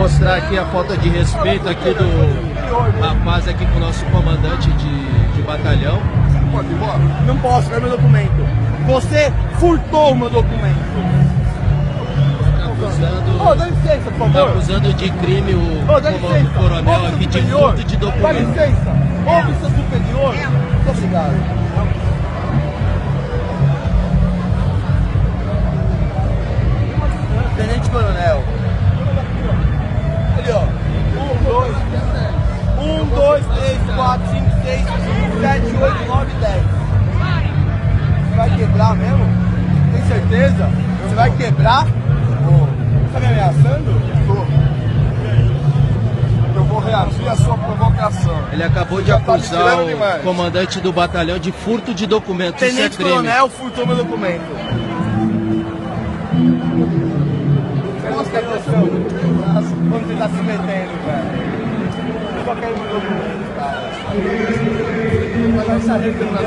Mostrar aqui a falta de respeito aqui do rapaz aqui com o nosso comandante de batalhão. Pode ir embora? Não posso, quero meu documento. Você furtou o meu documento. Dá licença, por favor. Acusando de crime o coronel aqui de furto de documento. Dá licença. Ouve seu superior. Muito obrigado. Tenente Coronel. Ali, ó. 1, 2, 3, 4, 5, 6, 7, 8, 9, 10. Você vai quebrar mesmo? Tem certeza? Você vai quebrar? Você tá me ameaçando? Eu vou reagir à sua provocação. Ele acabou de acusar o comandante do batalhão de furto de documentos. Tenente Coronel furtou meu documento. Mostra a noção. Quando você tá se metendo, velho. Eu só quero meu documento, cara. Mas vai saber que eu não nasci.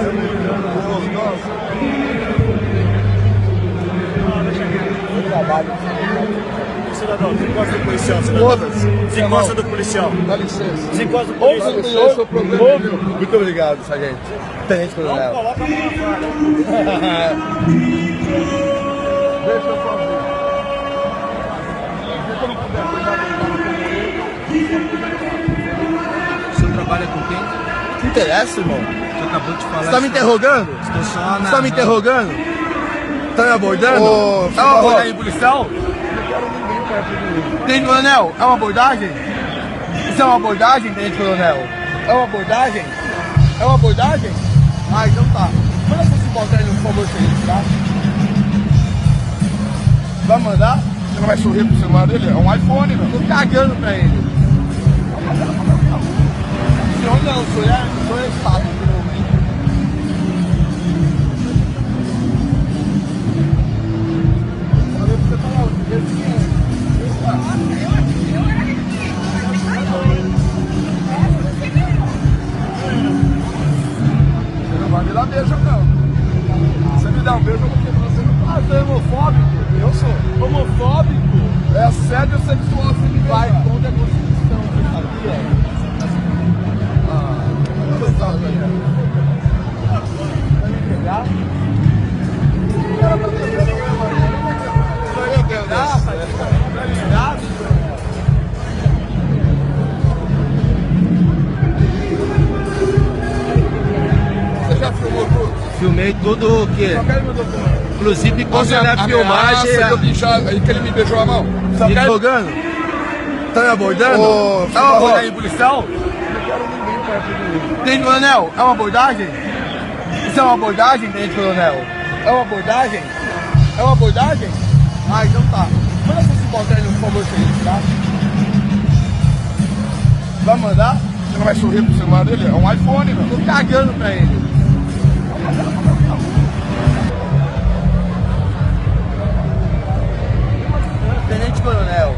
Eu trabalho. Cidadão, desencosta do policial, cidadão. Foda-se. Desencosta do policial. Dá licença. Desencosta do policial. Ouve o seu problema. Muito obrigado, sargento. Tenente Coronel. Não coloca a mão na cara. Deixa eu fazer. O senhor trabalha com quem? Não interessa, irmão. Você acabou de falar. Você tá me interrogando? Estou só Você tá me interrogando? Tá me abordando? É uma abordagem policial? Tenente Coronel, é uma abordagem? Isso é uma abordagem, Tenente Coronel? É uma abordagem? É uma abordagem? Ah, então tá. Manda esse subalterno, por favor, Tenente, tá? Vai mandar? Você não vai sorrir pro celular dele? É um iPhone, meu. Tô cagando pra ele. Se onde não sou eu, sou estado. Você não vai me dar beijo, não. Você me dá um beijo, eu vou quebrar você no prato. Você é homofóbico? Eu sou. Homofóbico? É assédio sexual, você me vai contra a Constituição, você sabia? Você sabe, né? Vai me pegar? O cara tá tentando me matar. Meu Deus, vai me pegar? Você já filmou tudo? Filmei tudo o quê? Só quero meu documento. Inclusive quando na filmagem. Que ele me beijou a mão. Tá me interrogando? Tá me abordando? É uma abordagem policial? Tenente Coronel, é uma abordagem? Isso é uma abordagem, Tenente Coronel? É uma abordagem? É uma abordagem? Ah, então tá. Manda esse subalterno, por favor, Tenente, tá? Vai mandar? Você não vai sorrir pro celular dele? É um iPhone, meu. Tô cagando pra ele. Tenente Coronel.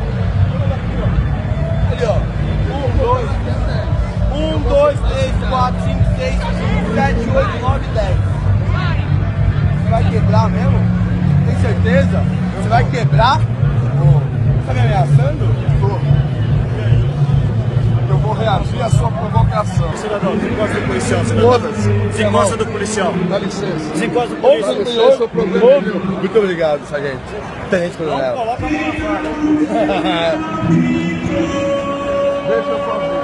Ali, ó. 1, 2, 3, 4, 5, 6, 7, 8, 9, 10. Você vai quebrar mesmo? Tem certeza? Você vai quebrar? Você tá me ameaçando? Eu vou reagir à sua provocação. Cidadão, desencosta do policial, cidadão. Foda-se. Desencosta do policial. Dá licença. Desencosta do Ouve policial. o seu problema. Muito obrigado, sargento. Tenente Não Coronel. coloca a mão na cara. Deixa eu fazer.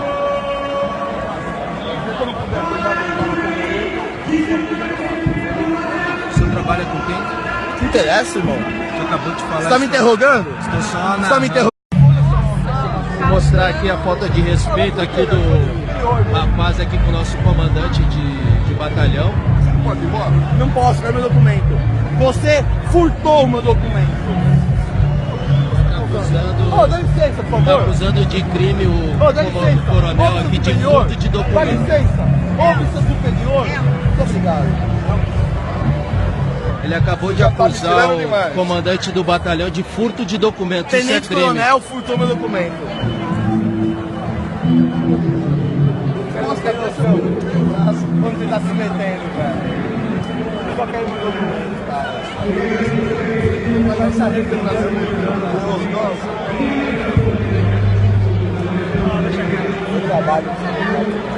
O senhor trabalha com quem? Não interessa, irmão. Você acabou de falar. Você tá me interrogando? Estou só Você tá me interrogando? Mostrar aqui a falta de respeito aqui do rapaz aqui com o nosso comandante de batalhão. Pode ir embora? Não posso, quero meu documento. Você furtou o meu documento. Dá licença, por favor. Acusando de crime Dá licença. o coronel Ouve aqui seu de superior. furto de Dá documento. licença. Ouve seu superior. Muito obrigado. Ele acabou de Já tá me acusar tirando o demais. comandante do batalhão de furto de documentos. Isso é Tenente crime. Coronel furtou meu documento. Mostra a noção. Quando você tá se metendo, velho. Eu só quero meu documento, cara. Mas vai saber que eu não nasci. trabalho.